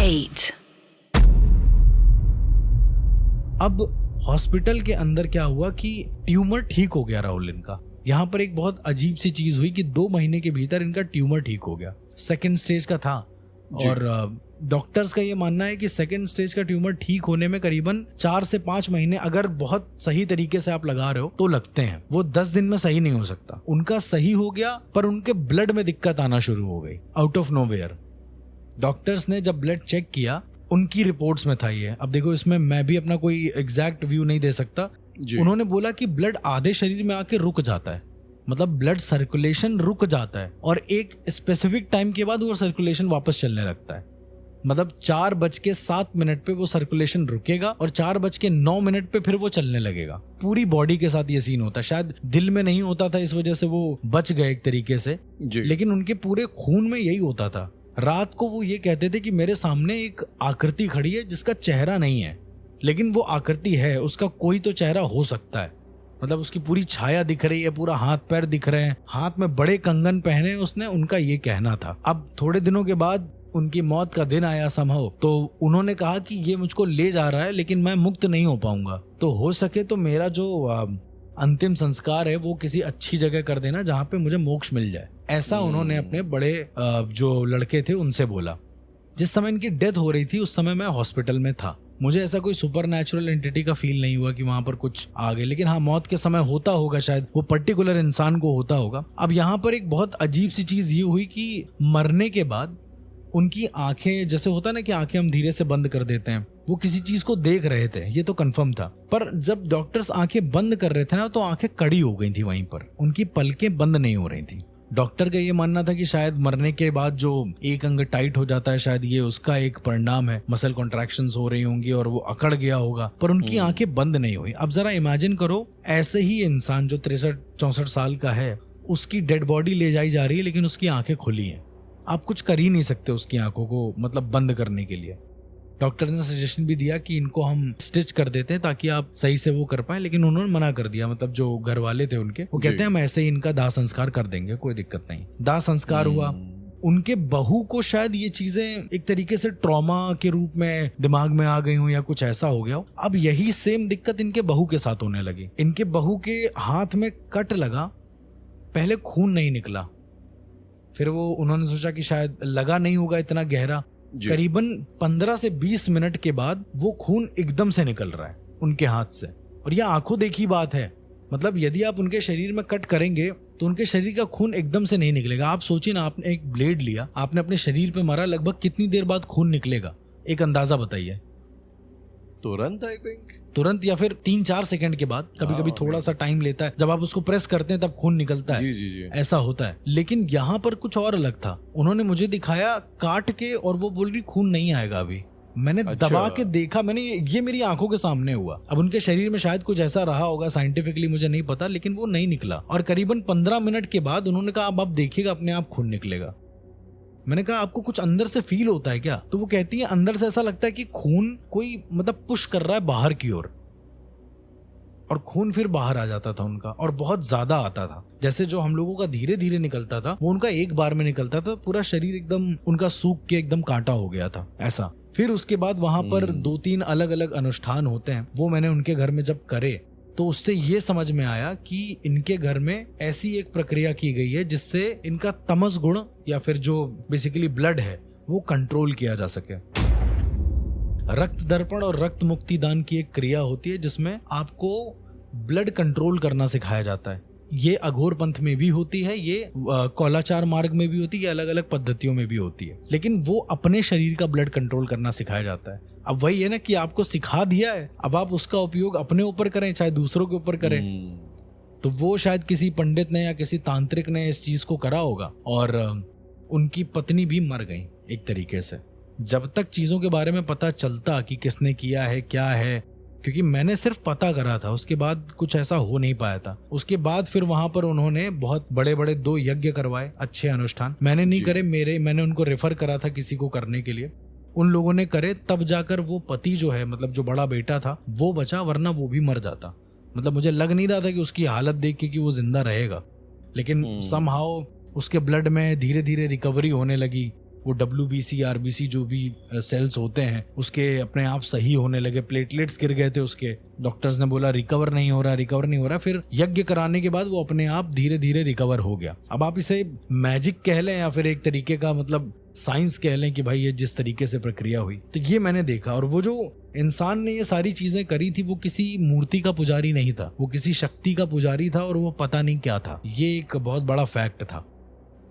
8. अब हॉस्पिटल के अंदर क्या हुआ कि ट्यूमर ठीक हो गया राहुल इनका। यहाँ पर एक बहुत अजीब सी चीज हुई कि 2 महीने के भीतर इनका ट्यूमर ठीक हो गया। 2nd स्टेज का था और डॉक्टर्स का ये मानना है कि 2nd स्टेज का ट्यूमर ठीक होने में करीबन 4 से 5 महीने अगर बहुत सही तरीके से आप लगा रहे हो तो लगते हैं। वो 10 दिन में सही नहीं हो सकता। उनका सही हो गया पर उनके ब्लड में दिक्कत आना शुरू हो गई आउट ऑफ नोवेयर। डॉक्टर्स ने जब ब्लड चेक किया उनकी रिपोर्ट्स में था ये। अब देखो इसमें मैं भी अपना कोई एग्जैक्ट व्यू नहीं दे सकता। उन्होंने बोला कि ब्लड आधे शरीर में आके रुक जाता है, मतलब ब्लड सर्कुलेशन रुक जाता है और एक स्पेसिफिक टाइम के बाद वो सर्कुलेशन वापस चलने लगता है। मतलब 4:07 पे वो सर्कुलेशन रुकेगा और 4:09 पे फिर वो चलने लगेगा। पूरी बॉडी के साथ ये सीन होता है। शायद दिल में नहीं होता था, इस वजह से वो बच गए एक तरीके से, लेकिन उनके पूरे खून में यही होता था। रात को वो ये कहते थे कि मेरे सामने एक आकृति खड़ी है जिसका चेहरा नहीं है, लेकिन वो आकृति है, उसका कोई तो चेहरा हो सकता है। मतलब उसकी पूरी छाया दिख रही है, पूरा हाथ पैर दिख रहे हैं, हाथ में बड़े कंगन पहने हैं उसने, उनका ये कहना था। अब थोड़े दिनों के बाद उनकी मौत का दिन आया समहाउ, तो उन्होंने कहा कि ये मुझको ले जा रहा है लेकिन मैं मुक्त नहीं हो पाऊंगा, तो हो सके तो मेरा जो अंतिम संस्कार है वो किसी अच्छी जगह कर देना जहाँ पे मुझे मोक्ष मिल जाए। ऐसा उन्होंने अपने बड़े जो लड़के थे उनसे बोला। जिस समय इनकी डेथ हो रही थी उस समय मैं हॉस्पिटल में था। मुझे ऐसा कोई सुपर नेचुरल एंटिटी का फील नहीं हुआ कि वहां पर कुछ आ गए, लेकिन हाँ मौत के समय होता होगा, शायद वो पर्टिकुलर इंसान को होता होगा। अब यहाँ पर एक बहुत अजीब सी चीज ये हुई कि मरने के बाद उनकी आंखें, जैसे होता ना कि आंखें हम धीरे से बंद कर देते हैं, वो किसी चीज को देख रहे थे, ये तो कंफर्म था। पर जब डॉक्टर्स आंखें बंद कर रहे थे ना तो आंखें कड़ी हो गई थी, वहीं पर उनकी पलकें बंद नहीं हो रही थी। डॉक्टर का ये मानना था कि शायद मरने के बाद जो एक अंग टाइट हो जाता है, शायद ये उसका एक परिणाम है, मसल कॉन्ट्रैक्शंस हो रही होंगी और वो अकड़ गया होगा, पर उनकी आंखें बंद नहीं हुई। अब जरा इमेजिन करो, ऐसे ही इंसान जो 63-64 साल का है, उसकी डेड बॉडी ले जाई जा रही है लेकिन उसकी आंखें खुली हैं। आप कुछ कर ही नहीं सकते उसकी आंखों को मतलब बंद करने के लिए। डॉक्टर ने सजेशन भी दिया कि इनको हम स्टिच कर देते हैं ताकि आप सही से वो कर पाए, लेकिन उन्होंने मना कर दिया। मतलब जो घर वाले थे उनके, वो कहते हैं हम ऐसे ही इनका दाह संस्कार कर देंगे, कोई दिक्कत नहीं। दाह संस्कार हुआ। उनके बहू को शायद ये चीजें एक तरीके से ट्रॉमा के रूप में दिमाग में आ गई हो या कुछ ऐसा हो गया हो। अब यही सेम दिक्कत इनके बहू के साथ होने लगी। इनके बहू के हाथ में कट लगा, पहले खून नहीं निकला, फिर वो उन्होंने सोचा कि शायद लगा नहीं होगा इतना गहरा। करीबन 15 से 20 मिनट के बाद वो खून एकदम से निकल रहा है उनके हाथ से, और यह आंखों देखी बात है। मतलब यदि आप उनके शरीर में कट करेंगे तो उनके शरीर का खून एकदम से नहीं निकलेगा। आप सोचिए ना, आपने एक ब्लेड लिया, आपने अपने शरीर पे मारा, लगभग कितनी देर बाद खून निकलेगा, एक अंदाजा बताइए। तुरंत, आई थिंक तुरंत या फिर 3-4 सेकंड के बाद। कभी कभी थोड़ा सा टाइम लेता है, जब आप उसको प्रेस करते हैं तब खून निकलता है। जी। ऐसा होता है। लेकिन यहाँ पर कुछ और अलग था। उन्होंने मुझे दिखाया काट के और वो बोल रही खून नहीं आएगा अभी। मैंने दबा के देखा, मैंने ये मेरी आंखों के सामने हुआ। अब उनके शरीर में शायद कुछ ऐसा रहा होगा, साइंटिफिकली मुझे नहीं पता, लेकिन वो नहीं निकला। और करीबन 15 मिनट के बाद उन्होंने कहा अब आप देखिएगा अपने आप खून निकलेगा। मैंने कहा आपको कुछ अंदर से फील होता है क्या? तो वो कहती है अंदर से ऐसा लगता है कि खून कोई मतलब पुश कर रहा है बाहर की ओर, और खून फिर बाहर आ जाता था उनका, और बहुत ज्यादा आता था। जैसे जो हम लोगों का धीरे धीरे निकलता था, वो उनका एक बार में निकलता था। पूरा शरीर एकदम उनका सूख के एकदम कांटा हो गया था ऐसा। फिर उसके बाद वहां पर 2-3 अलग अलग अनुष्ठान होते हैं, वो मैंने उनके घर में जब करे तो उससे ये समझ में आया कि इनके घर में ऐसी एक प्रक्रिया की गई है जिससे इनका तमस गुण या फिर जो बेसिकली ब्लड है वो कंट्रोल किया जा सके। रक्त दर्पण और रक्त मुक्ति दान की एक क्रिया होती है जिसमें आपको ब्लड कंट्रोल करना सिखाया जाता है। ये अघोर पंथ में भी होती है, ये कौलाचार मार्ग में भी होती है, ये अलग अलग पद्धतियों में भी होती है, लेकिन वो अपने शरीर का ब्लड कंट्रोल करना सिखाया जाता है। अब वही है ना कि आपको सिखा दिया है, अब आप उसका उपयोग अपने ऊपर करें चाहे दूसरों के ऊपर करें। तो वो शायद किसी पंडित ने या किसी तांत्रिक ने इस चीज को करा होगा, और उनकी पत्नी भी मर गई एक तरीके से। जब तक चीजों के बारे में पता चलता कि किसने किया है क्या है, क्योंकि मैंने सिर्फ पता करा था, उसके बाद कुछ ऐसा हो नहीं पाया था। उसके बाद फिर वहां पर उन्होंने बहुत बड़े बड़े 2 यज्ञ करवाए, अच्छे अनुष्ठान। मैंने नहीं करे, मैंने उनको रेफर करा था किसी को करने के लिए, उन लोगों ने करे, तब जाकर वो पति जो है, मतलब जो बड़ा बेटा था, वो बचा, वरना वो भी मर जाता। मतलब मुझे लग नहीं रहा था कि उसकी हालत देख के कि वो जिंदा रहेगा, लेकिन समहाउ उसके ब्लड में धीरे धीरे रिकवरी होने लगी। वो WBC RBC जो भी सेल्स होते हैं उसके अपने आप सही होने लगे, प्लेटलेट्स गिर गए थे उसके, डॉक्टर्स ने बोला रिकवर नहीं हो रहा, फिर यज्ञ कराने के बाद वो अपने आप धीरे धीरे रिकवर हो गया। अब आप इसे मैजिक कह लें या फिर एक तरीके का मतलब साइंस कह लें कि भाई ये जिस तरीके से प्रक्रिया हुई, तो ये मैंने देखा। और वो जो इंसान ने ये सारी चीजें करी थी वो किसी मूर्ति का पुजारी नहीं था, वो किसी शक्ति का पुजारी था और वो पता नहीं क्या था। ये एक बहुत बड़ा फैक्ट था।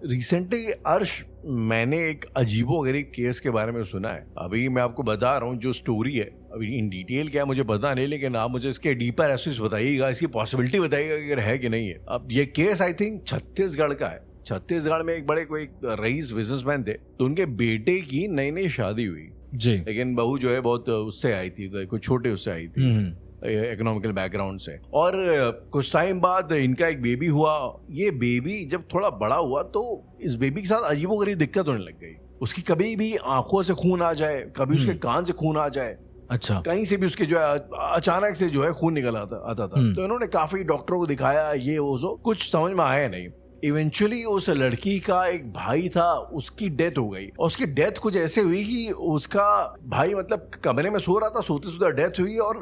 रिसेंटली अर्श मैंने एक अजीबोगरीब केस के बारे में सुना है। अभी मैं आपको बता रहा हूँ जो स्टोरी है, अभी इन डिटेल क्या है मुझे पता नहीं, लेकिन आप मुझे इसके डीपर एस्पेक्ट्स बताइएगा, इसकी पॉसिबिलिटी बताइएगा कि अगर है कि नहीं है। अब ये केस आई थिंक छत्तीसगढ़ का है। छत्तीसगढ़ में एक बड़े कोई रईस बिजनेसमैन थे, तो उनके बेटे की नई नई शादी हुई जी, लेकिन बहू जो है बहुत उससे आई थी, तो कोई छोटे उससे आई थी इकोनॉमिकल बैकग्राउंड से। और कुछ टाइम बाद इनका एक बेबी हुआ। ये बेबी जब थोड़ा बड़ा हुआ तो इस बेबी के साथ अजीबोगरीब दिक्कत होने लग गई। उसकी कभी भी आंखों से खून आ जाए, कभी उसके कान से खून आ जाए, अच्छा, कहीं से भी उसके जो है अचानक से जो है खून निकल आता था। तो इन्होंने काफी डॉक्टरों को दिखाया, ये वो सो, कुछ समझ में आया नहीं। इवेंचुअली उस लड़की का एक भाई था, उसकी डेथ हो गई। और उसकी डेथ कुछ ऐसे हुई कि उसका भाई मतलब कमरे में सो रहा था, सोते सोते डेथ हुई। और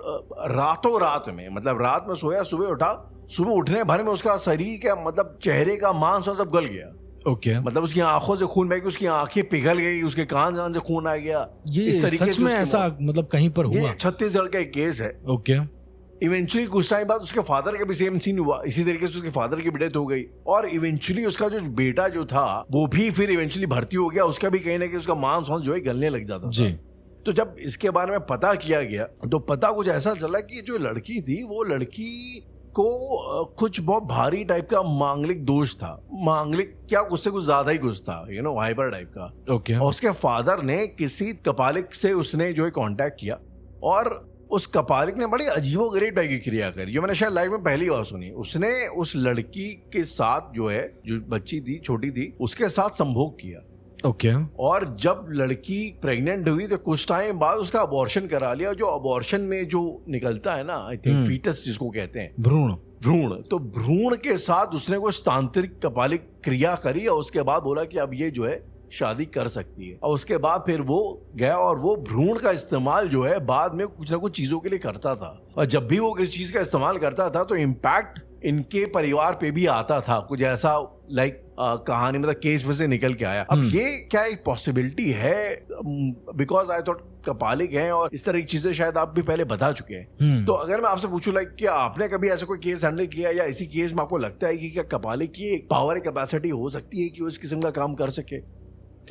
रातों रात में, मतलब रात में सोया, सुबह उठा, सुबह उठने भर में उसका शरीर का मतलब चेहरे का मांस सब गल गया। ओके, मतलब उसकी आंखों से खून बह गया, उसकी आंखें पिघल गई, उसके कान से खून आ गया। ये इस तरीके सच में ऐसा मतलब कहीं पर हुआ? छत्तीसगढ़ का एक केस है। ओके, इवेंचुअली कुछ टाइम बाद उसके फादर का भी सेम सीन हुआ, इसी तरीके से उसके फादर की भी डेथ हो गई। और इवेंचुअली उसका जो बेटा जो था वो भी फिर इवेंचुअली भर्ती हो गया। उसका भी कहीं ना कहीं उसका मांस वांस जो है गलने लग जाता था। जी। तो जब इसके बारे में पता किया गया तो पता कुछ ऐसा चला कि जो लड़की थी वो लड़की को कुछ बहुत भारी टाइप का मांगलिक दोष था। मांगलिक क्या, उससे कुछ ज्यादा ही कुछ था, हाइपर टाइप का। ओके। और उसके फादर ने किसी कपालिक से उसने जो है कांटेक्ट किया और उस कपालिक ने बड़ी अजीबोगरीब टाइप की क्रिया करी जो मैंने शायद लाइफ में पहली बार सुनी। उसने उस लड़की के साथ जो है, जो बच्ची थी, छोटी थी, उसके साथ संभोग किया। ओके। और जब लड़की प्रेग्नेंट हुई तो कुछ टाइम बाद उसका अबॉर्शन करा लिया। जो अबॉर्शन में जो निकलता है ना, आई थिंक फीटस जिसको कहते हैं, भ्रूण, तो भ्रूण के साथ उसने कुछ तांत्रिक कपालिक क्रिया करी और उसके बाद बोला कि अब ये जो है शादी कर सकती है। और उसके बाद फिर वो गया और वो भ्रूण का इस्तेमाल जो है बाद में कुछ ना कुछ चीजों के लिए करता था। और जब भी वो किसी चीज का इस्तेमाल करता था तो इम्पैक्ट इनके परिवार पे भी आता था। कुछ ऐसा लाइक कहानी मतलब केस में से निकल के आया। अब ये क्या एक पॉसिबिलिटी है? बिकॉज आई थॉट कपालिक है और इस तरह की चीजें शायद आप भी पहले बता चुके हैं। तो अगर मैं आपसे पूछूं लाइक क्या आपने कभी ऐसा कोई केस हैंडल किया या इसी केस में आपको लगता है कि क्या कपालिक की एक पावर कैपेसिटी हो सकती है कि वो इस किस्म का काम कर सके?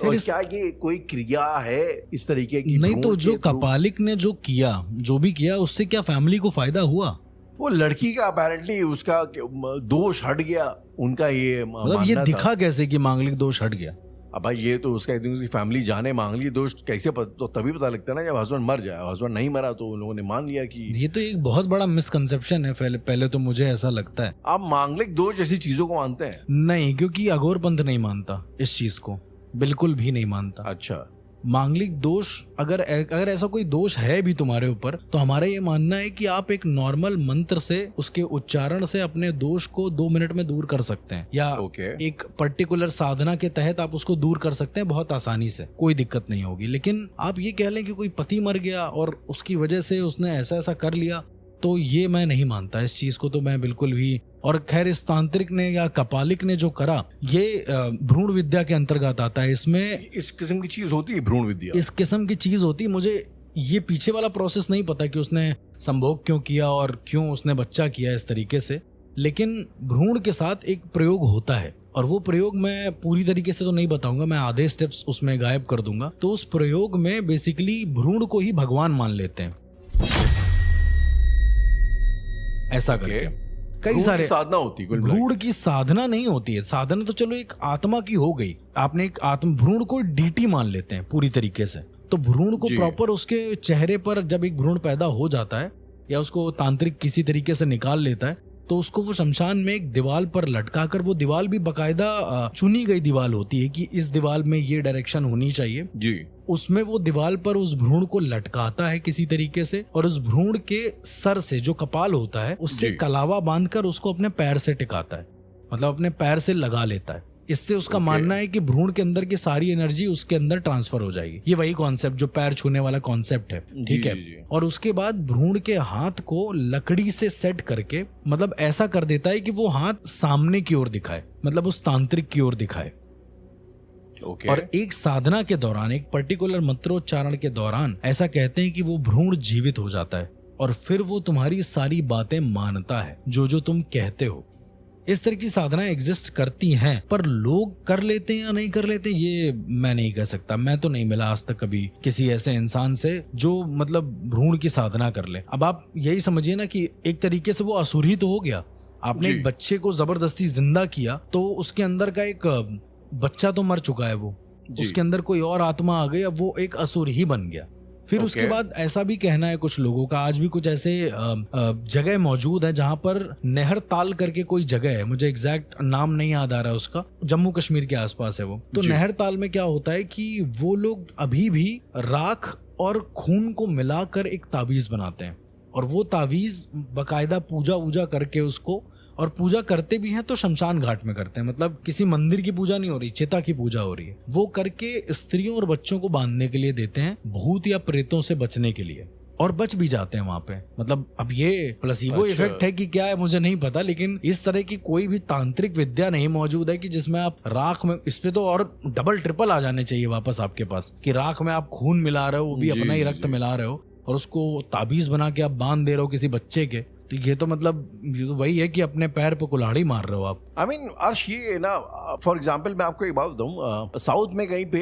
और क्या ये कोई क्रिया है इस तरीके की? नहीं, तो जो कपालिक ने जो किया, जो भी किया, उससे क्या फैमिली को फायदा हुआ? वो लड़की का अपेरेंटली उसका दोष हट गया। उनका ये मतलब ये दिखा कैसे कि मांगलिक दोष हट गया? अब भाई ये तो उसका उसकी फैमिली जाने मांगलिक दोष कैसे तो तभी पता लगता है ना जब हस्बैंड मर जाए। हस्बैंड नहीं मरा तो उन लोगों ने मान लिया कि ये तो एक बहुत बड़ा मिसकंसेप्शन है। पहले तो मुझे ऐसा लगता है। आप मांगलिक दोष जैसी चीजों को मानते हैं? नहीं, क्योंकि अघोर पंथ नहीं मानता इस चीज को, बिल्कुल भी नहीं मानता। अच्छा, मांगलिक दोष अगर ऐसा कोई दोष है भी तुम्हारे ऊपर, तो हमारा ये मानना है कि आप एक नॉर्मल मंत्र से, उसके उच्चारण से अपने दोष को 2 मिनट में दूर कर सकते हैं, या एक पर्टिकुलर साधना के तहत आप उसको दूर कर सकते हैं बहुत आसानी से, कोई दिक्कत नहीं होगी। लेकिन आप ये कह लें कि कोई पति मर गया और उसकी वजह से उसने ऐसा ऐसा कर लिया, तो ये मैं नहीं मानता इस चीज को, तो मैं बिल्कुल भी। और खैर इस तांत्रिक ने या कपालिक ने जो करा, ये भ्रूण विद्या के अंतर्गत आता है। इसमें इस किस्म की चीज होती है, भ्रूण विद्या इस किस्म की चीज होती है। मुझे ये पीछे वाला प्रोसेस नहीं पता कि उसने संभोग क्यों किया और क्यों उसने बच्चा किया इस तरीके से, लेकिन भ्रूण के साथ एक प्रयोग होता है और वो प्रयोग मैं पूरी तरीके से तो नहीं बताऊंगा, मैं आधे स्टेप्स उसमें गायब कर दूंगा। तो उस प्रयोग में बेसिकली भ्रूण को ही भगवान मान लेते हैं, ऐसा करके कई सारे साधना होती है। भ्रूण की साधना नहीं होती है। साधना तो चलो एक आत्मा की हो गई, आपने एक आत्म, भ्रूण को डीटी मान लेते हैं पूरी तरीके से। तो भ्रूण को प्रॉपर उसके चेहरे पर जब एक भ्रूण पैदा हो जाता है या उसको तांत्रिक किसी तरीके से निकाल लेता है, तो उसको वो शमशान में एक दीवार पर लटकाकर, वो दीवार भी बकायदा चुनी गई दीवार होती है कि इस दीवार में ये डायरेक्शन होनी चाहिए जी, उसमें वो दीवार पर उस भ्रूण को लटकाता है किसी तरीके से, और उस भ्रूण के सर से जो कपाल होता है उससे कलावा बांधकर उसको अपने पैर से टिकाता है, मतलब अपने पैर से लगा लेता है। इससे उसका मानना है कि भ्रूण के अंदर की सारी एनर्जी उसके अंदर ट्रांसफर हो जाएगी। ये वही कॉन्सेप्ट जो पैर छूने वाला कॉन्सेप्ट है, ठीक है। और उसके बाद भ्रूण के हाथ को लकड़ी से सेट करके मतलब ऐसा कर देता है कि वो हाथ सामने की ओर दिखाए, मतलब उस तांत्रिक की ओर दिखाए। और एक साधना के दौरान, एक पर्टिकुलर मंत्रोच्चारण के दौरान ऐसा कहते हैं कि वो भ्रूण जीवित हो जाता है और फिर वो तुम्हारी सारी बातें मानता है जो तुम कहते हो। इस तरह की साधना एग्जिस्ट करती हैं, पर लोग कर लेते हैं या नहीं कर लेते ये मैं नहीं कह सकता। मैं तो नहीं मिला आज तक कभी किसी ऐसे इंसान से जो मतलब भ्रूण की साधना कर ले। अब आप यही समझिए ना कि एक तरीके से वो असुर ही तो हो गया। आपने एक बच्चे को जबरदस्ती जिंदा किया तो उसके अंदर का एक बच्चा तो मर चुका है, वो उसके अंदर कोई और आत्मा आ गई, अब वो एक असुर ही बन गया। फिर उसके बाद ऐसा भी कहना है कुछ लोगों का, आज भी कुछ ऐसे जगह मौजूद है जहां पर नहर ताल करके कोई जगह है, मुझे एग्जैक्ट नाम नहीं याद आ रहा है उसका, जम्मू कश्मीर के आसपास है वो। तो नहर ताल में क्या होता है कि वो लोग अभी भी राख और खून को मिलाकर एक ताबीज बनाते हैं और वो ताबीज बकायदा पूजा वूजा करके उसको, और पूजा करते भी हैं तो शमशान घाट में करते हैं, मतलब किसी मंदिर की पूजा नहीं हो रही, चिता की पूजा हो रही है। वो करके स्त्रियों और बच्चों को बांधने के लिए देते हैं, भूत या प्रेतों से बचने के लिए, और बच भी जाते हैं वहां पे। मतलब अब ये प्लेसिबो इफेक्ट है कि क्या है मुझे नहीं पता, लेकिन इस तरह की कोई भी तांत्रिक विद्या नहीं मौजूद है कि जिसमें आप राख में, इस पे तो और डबल ट्रिपल आ जाने चाहिए वापस आपके पास कि राख में आप खून मिला रहे हो, वो भी अपना ही रक्त मिला रहे हो और उसको ताबीज बना के आप बांध दे रहे हो किसी बच्चे के। तो ये तो मतलब ये तो वही है कि अपने पैर पे कुल्हाड़ी मार रहे हो आप। आई मीन अर्श, ये ना फॉर एग्जाम्पल मैं आपको एक बात बताऊं, साउथ में कहीं पे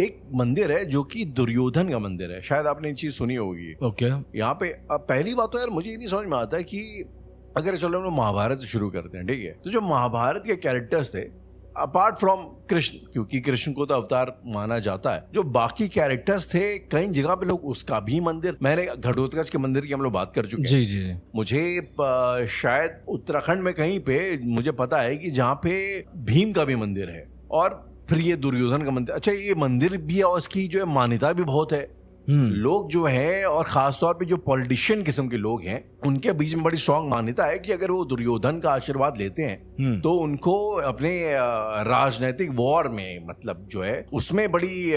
एक मंदिर है जो कि दुर्योधन का मंदिर है, शायद आपने ये चीज सुनी होगी। ओके। यहाँ पे पहली बात तो यार मुझे ये नहीं समझ में आता है कि अगर चलो हम लोग महाभारत शुरू करते हैं, ठीक है, तो जो महाभारत के कैरेक्टर्स थे अपार्ट फ्रॉम कृष्ण, क्योंकि कृष्ण को तो अवतार माना जाता है, जो बाकी कैरेक्टर्स थे कई जगह पे लोग उसका भी मंदिर, मैंने घटोत्कच के मंदिर की हम लोग बात कर चुके हैं। जी। मुझे शायद उत्तराखंड में कहीं पे मुझे पता है कि जहाँ पे भीम का भी मंदिर है और फिर ये दुर्योधन का मंदिर। अच्छा, ये मंदिर भी है और इसकी जो है मान्यता भी बहुत है। लोग जो है और खासतौर पे जो पॉलिटिशियन किस्म के लोग हैं उनके बीच में बड़ी स्ट्रांग मान्यता है कि अगर वो दुर्योधन का आशीर्वाद लेते हैं तो उनको अपने राजनीतिक वॉर में मतलब जो है उसमें बड़ी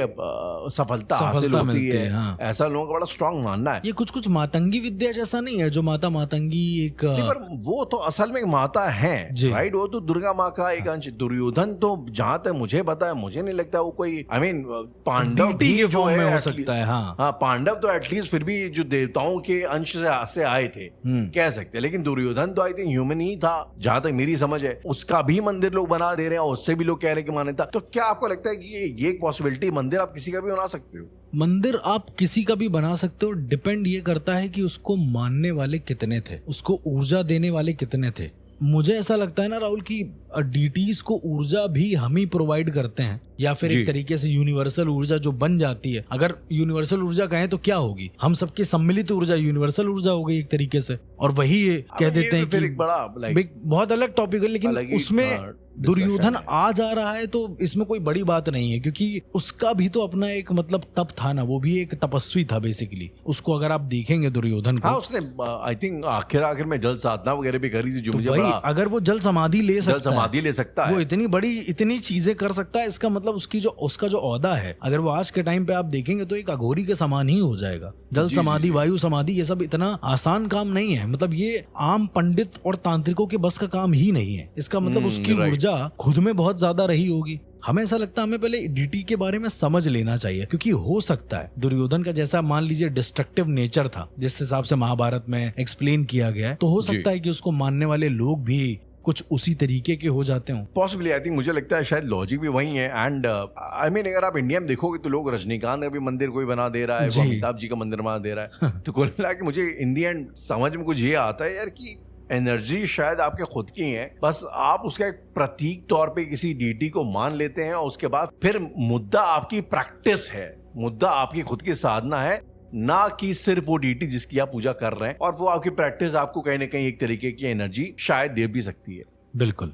सफलता हासिल होती है। हाँ। ऐसा लोगों का बड़ा स्ट्रांग मानना है। ये कुछ मातंगी विद्या जैसा नहीं है जो माता मातंगी एक पर वो तो असल में माता है, राइट, वो तो दुर्गा माँ का एक अंश। दुर्योधन तो जहां तक मुझे पता है, मुझे नहीं लगता वो कोई पांडव भी जो है हो सकता है। हाँ, पांडव तो एटलीस्ट फिर भी जो देवताओं के अंश से आए थे कह सकते हैं, लेकिन दुर्योधन तो आई थिंक ह्यूमन ही था जहां तक मेरी समझ है। उसका भी मंदिर लोग बना दे रहे हैं और उससे भी लोग कह रहे हैं कि मान्यता। तो क्या आपको लगता है कि ये एक पॉसिबिलिटी, मंदिर आप किसी का भी बना सकते हो? मंदिर आप किसी का भी बना सकते हो, डिपेंड ये करता है कि उसको मानने वाले कितने थे, उसको ऊर्जा देने वाले कितने थे। मुझे ऐसा लगता है ना राहुल कि डीटीज को ऊर्जा भी हम ही प्रोवाइड करते हैं, या फिर एक तरीके से यूनिवर्सल ऊर्जा जो बन जाती है। अगर यूनिवर्सल ऊर्जा कहें तो क्या होगी, हम सबकी सम्मिलित ऊर्जा यूनिवर्सल ऊर्जा हो गई एक तरीके से। और वही कह देते हैं कि बहुत अलग टॉपिक है, लेकिन उसमें दुर्योधन आ जा रहा है तो इसमें कोई बड़ी बात नहीं है, क्योंकि उसका भी तो अपना एक मतलब तप था ना, वो भी एक तपस्वी था बेसिकली। उसको अगर आप देखेंगे दुर्योधन को, उसने आई थिंक आखिर में जल साधना वगैरह भी करी थी जो मुझे अगर वो जल समाधि ले सकता है, वो इतनी चीजें कर सकता है, इसका मतलब उसका जो औहदा है, अगर वो आज के टाइम पे आप देखेंगे तो एक अघोरी के समान ही हो जाएगा। जल समाधि, वायु समाधि, ये सब इतना आसान काम नहीं है। मतलब ये आम पंडित और तांत्रिकों के बस का काम ही नहीं है। इसका मतलब उसकी ऊर्जा खुद में बहुत ज्यादा रही होगी। हमें ऐसा लगता है हमें पहले डीटी के बारे में समझ लेना चाहिए, क्योंकि हो सकता है दुर्योधन का जैसा मान लीजिए डिस्ट्रक्टिव नेचर था जिस हिसाब से महाभारत में एक्सप्लेन किया गया है, तो हो सकता है कि उसको मानने वाले लोग भी कुछ उसी तरीके के हो जाते हो। पॉसिबली, आई थिंक मुझे लगता है शायद लॉजिक भी वही है। एंड आई मीन अगर आप इंडिया में देखोगे तो लोग रजनीकांत का भी मंदिर कोई बना दे रहा है, अमिताभ जी का मंदिर बना दे रहा है। तो कुल मिला के मुझे इन दी एंड समझ में कुछ ये आता है यार कि एनर्जी शायद आपके खुद की है, बस आप उसका एक प्रतीक तौर पे किसी डीटी को मान लेते हैं और उसके बाद फिर मुद्दा आपकी प्रैक्टिस है, मुद्दा आपकी खुद की साधना है, ना कि सिर्फ वो डीटी जिसकी आप पूजा कर रहे हैं। और वो आपकी प्रैक्टिस आपको कहीं ना कहीं एक तरीके की एनर्जी शायद दे भी सकती है। बिल्कुल।